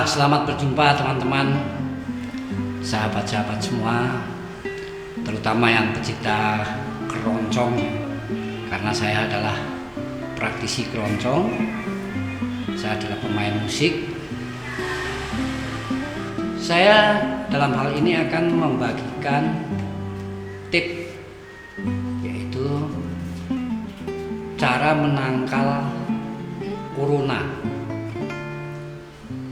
Selamat berjumpa teman-teman, sahabat-sahabat semua, terutama yang pecinta keroncong, karena saya adalah praktisi keroncong, saya adalah pemain musik. Saya dalam hal ini akan membagikan tip, yaitu cara menangkal corona.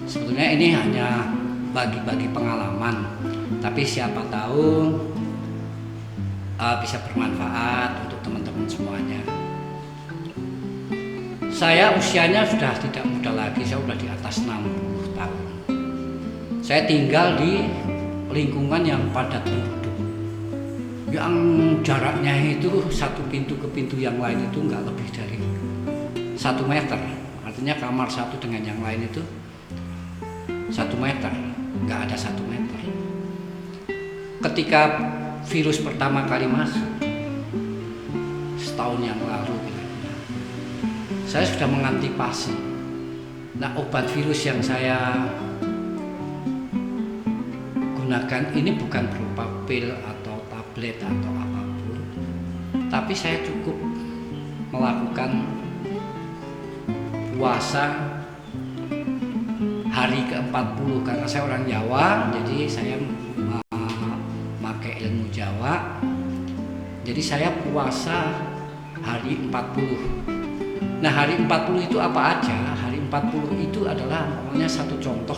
Sebetulnya ini hanya bagi-bagi pengalaman, tapi siapa tahu bisa bermanfaat untuk teman-teman semuanya. Saya usianya sudah tidak muda lagi, saya sudah di atas 60 tahun. Saya tinggal di lingkungan yang padat penduduk, yang jaraknya itu satu pintu ke pintu yang lain itu nggak lebih dari 1 meter. Artinya kamar satu dengan yang lain itu 1 meter, nggak ada 1 meter. Ketika virus pertama kali masuk, setahun yang lalu, saya sudah mengantisipasi. Nah, obat virus yang saya gunakan ini bukan berupa pil atau tablet atau apapun, tapi saya cukup melakukan puasa hari ke-40 karena saya orang Jawa, jadi saya memakai ilmu Jawa. Jadi saya puasa hari 40. Nah, hari 40 itu apa aja? Hari 40 itu adalah namanya satu contoh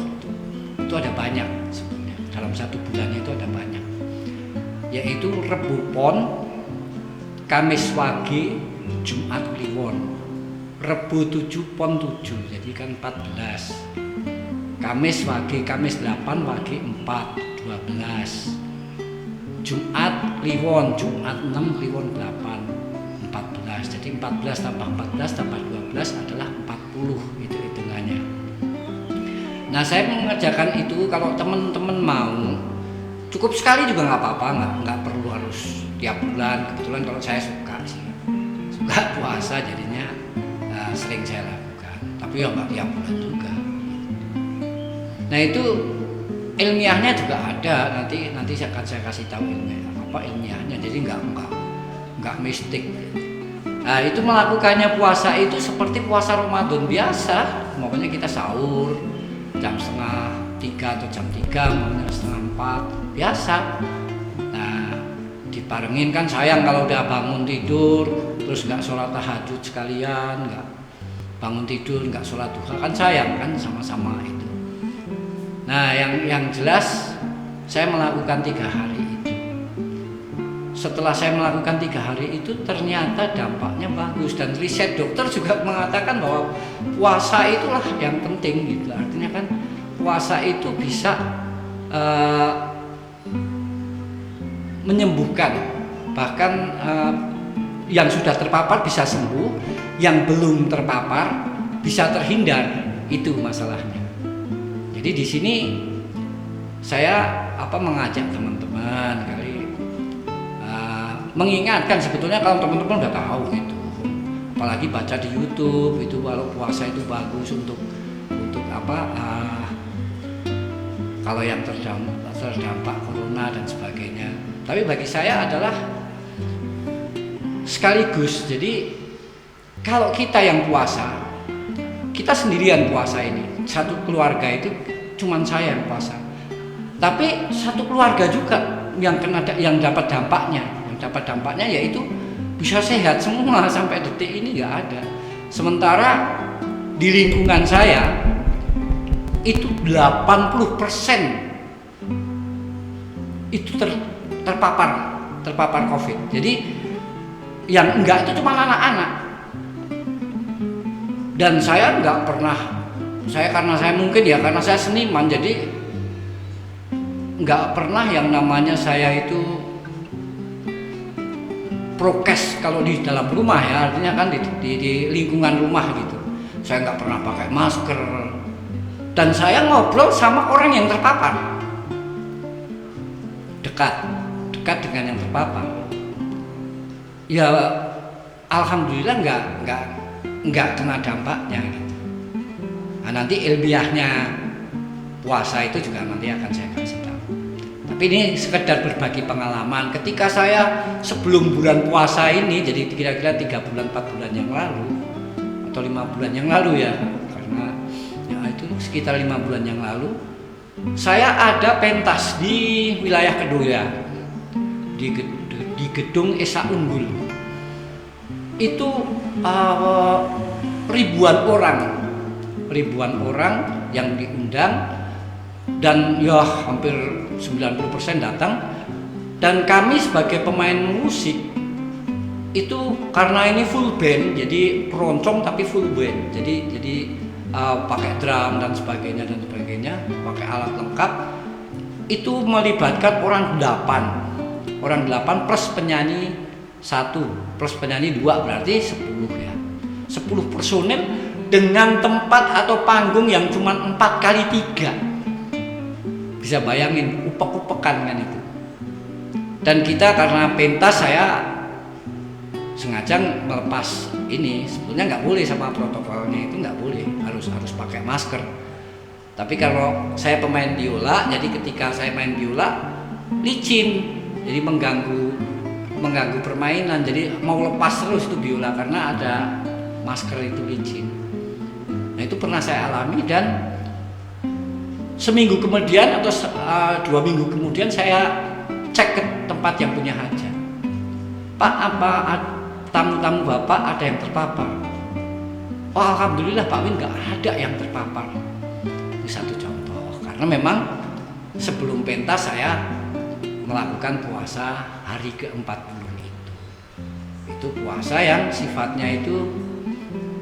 itu ada banyak sebenarnya. Dalam satu bulannya itu ada banyak. Yaitu Rebu Pon, Kamis Wage, Jumat Kliwon. Rebu 7 Pon 7, jadi kan 14. Kamis Wage, Kamis 8, Wage 4, 12. Jumat Kliwon, Jumat 6, Kliwon 8, 14. Jadi 14 tambah 14 tambah 12 adalah 40, itu hitungannya. Nah, saya mengerjakan itu kalau teman-teman mau, cukup sekali juga nggak apa-apa, nggak perlu harus tiap bulan. Kebetulan kalau saya suka puasa, jadinya sering saya lakukan. Tapi ya nggak tiap bulan juga. Nah, itu ilmiahnya juga ada. Nanti saya kasih tahu ilmiahnya. Jadi nggak mistik. Nah, itu melakukannya puasa itu seperti puasa Ramadan biasa. Makanya kita sahur jam 2:30 atau jam 3, makanya 3:30 biasa. Nah, dibarengin kan sayang kalau udah bangun tidur terus nggak sholat tahajud sekalian, nggak bangun tidur nggak sholat duha, kan sayang kan, sama-sama itu. Nah, yang jelas saya melakukan 3 hari itu. Setelah saya melakukan 3 hari itu ternyata dampaknya bagus, dan riset dokter juga mengatakan bahwa puasa itulah yang penting gitu. Artinya kan puasa itu bisa menyembuhkan, bahkan yang sudah terpapar bisa sembuh, yang belum terpapar bisa terhindar, itu masalahnya. Jadi di sini saya mengajak teman-teman kali mengingatkan, sebetulnya kalau teman-teman udah tahu itu, apalagi baca di YouTube itu kalau puasa itu bagus untuk kalau yang terdampak corona dan sebagainya. Tapi bagi saya adalah sekaligus. Jadi kalau kita yang puasa, kita sendirian puasa ini, satu keluarga itu cuman saya yang puasa. Tapi satu keluarga juga yang dapat dampaknya yaitu bisa sehat semua sampai detik ini nggak ada. Sementara di lingkungan saya itu 80% itu terpapar COVID. Jadi yang enggak itu cuma anak-anak. Dan saya nggak pernah, karena saya mungkin ya karena saya seniman, jadi nggak pernah yang namanya saya itu prokes kalau di dalam rumah ya, artinya kan di lingkungan rumah gitu. Saya nggak pernah pakai masker, dan saya ngobrol sama orang yang terpapar, dekat dengan yang terpapar. Ya alhamdulillah nggak kena dampaknya gitu. Nah, nanti ilmiahnya puasa itu juga nanti akan saya kasih tahu. Tapi ini sekedar berbagi pengalaman ketika saya sebelum bulan puasa ini, jadi kira-kira 3 bulan 4 bulan yang lalu atau 5 bulan yang lalu ya, karena ya itu sekitar 5 bulan yang lalu saya ada pentas di wilayah Kedoya di gedung Esa Unggul. Itu ribuan orang yang diundang dan ya hampir 90% datang, dan kami sebagai pemain musik itu karena ini full band, jadi keroncong tapi full band, jadi pakai drum dan sebagainya, pakai alat lengkap. Itu melibatkan orang 8 plus penyanyi 1 plus penyanyi 2, berarti 10 ya, 10 personel dengan tempat atau panggung yang cuma 4x3. Bisa bayangin upek-upekan kan itu. Dan kita karena pentas, saya sengaja melepas ini, sebetulnya nggak boleh sama protokolnya, itu nggak boleh, harus pakai masker. Tapi kalau saya pemain biola, jadi ketika saya main biola licin, jadi mengganggu permainan, jadi mau lepas terus itu biola karena ada masker itu licin. Nah itu pernah saya alami, dan seminggu kemudian atau 2 minggu kemudian saya cek ke tempat yang punya hajat. Pak, apa tamu-tamu Bapak ada yang terpapar? Oh alhamdulillah Pak Win nggak ada yang terpapar. Ini satu contoh, karena memang sebelum pentas saya melakukan puasa hari ke-40 itu. Itu puasa yang sifatnya itu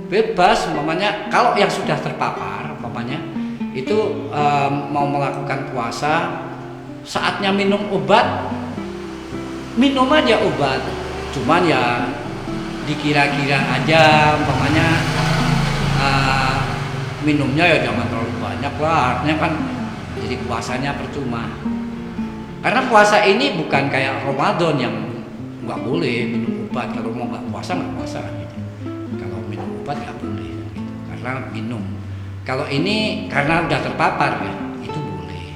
bebas, umpamanya kalau yang sudah terpapar, umpamanya itu mau melakukan puasa, saatnya minum obat, minum aja obat, cuman ya dikira-kira aja, umpamanya minumnya ya jangan terlalu banyak lah, artinya kan jadi puasanya percuma. Karena puasa ini bukan kayak Ramadan yang nggak boleh minum obat, kalau mau nggak puasa nggak puasa gitu. Kalau minum obat nggak boleh gitu, karena minum. Kalau ini karena udah terpapar ya, itu boleh.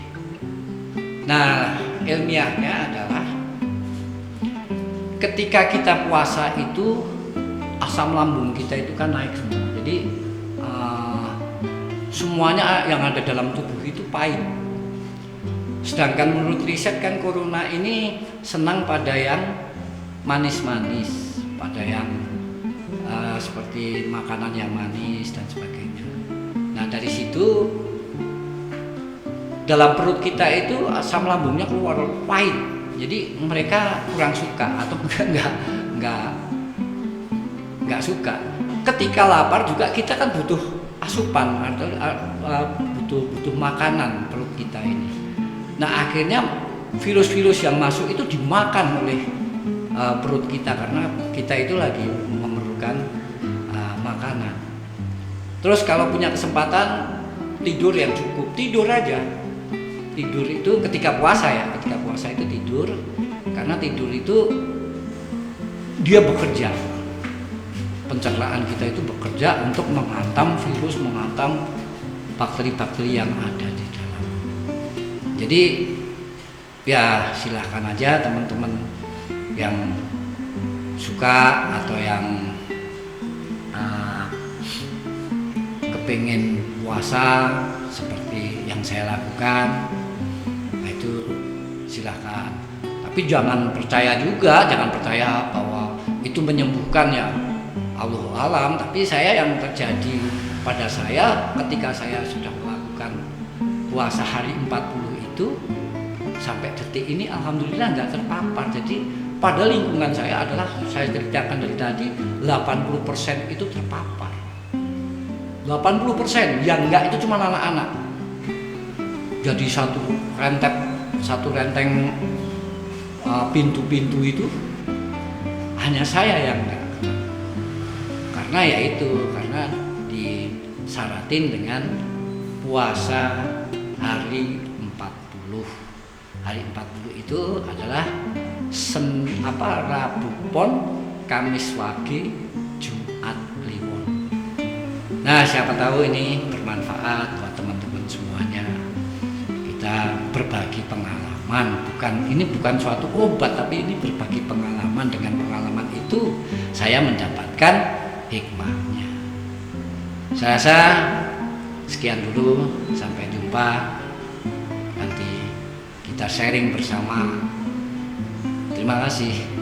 Nah, ilmiahnya adalah ketika kita puasa itu asam lambung kita itu kan naik semua. Jadi semuanya yang ada dalam tubuh itu pahit. Sedangkan menurut riset kan corona ini senang pada yang manis-manis, pada yang seperti makanan yang manis dan sebagainya. Nah dari situ dalam perut kita itu asam lambungnya keluar pahit, jadi mereka kurang suka atau nggak suka. Ketika lapar juga kita kan butuh asupan atau butuh makanan perut kita ini. Nah akhirnya virus-virus yang masuk itu dimakan oleh perut kita karena kita itu lagi memerlukan makanan. Terus kalau punya kesempatan tidur yang cukup, tidur aja. Tidur itu ketika puasa ya, ketika puasa itu tidur, karena tidur itu dia bekerja. Pencernaan kita itu bekerja untuk menghantam virus, menghantam bakteri-bakteri yang ada di dalam. Jadi ya silahkan aja teman-teman yang suka atau yang kepengen puasa seperti yang saya lakukan, nah itu silahkan. Tapi jangan percaya juga, jangan percaya bahwa itu menyembuhkan ya, Allahu alam. Tapi saya yang terjadi pada saya ketika saya sudah melakukan puasa hari 40 itu sampai detik ini alhamdulillah nggak terpapar. Jadi pada lingkungan saya adalah, saya ceritakan dari tadi, 80% itu terpapar. 80% yang enggak itu cuma anak-anak. Jadi satu renteng pintu-pintu itu hanya saya yang enggak. Karena ya itu, karena disyaratin dengan puasa hari 40. Hari 40 itu adalah Rabu Pon, Kamis Wage, Jumat Kliwon. Nah siapa tahu ini bermanfaat buat teman-teman semuanya. berbagi pengalaman. Ini bukan suatu obat, tapi ini berbagi pengalaman. Dengan pengalaman itu saya mendapatkan hikmahnya. Saya rasa sekian dulu, sampai jumpa. Nanti kita sharing bersama. Terima kasih.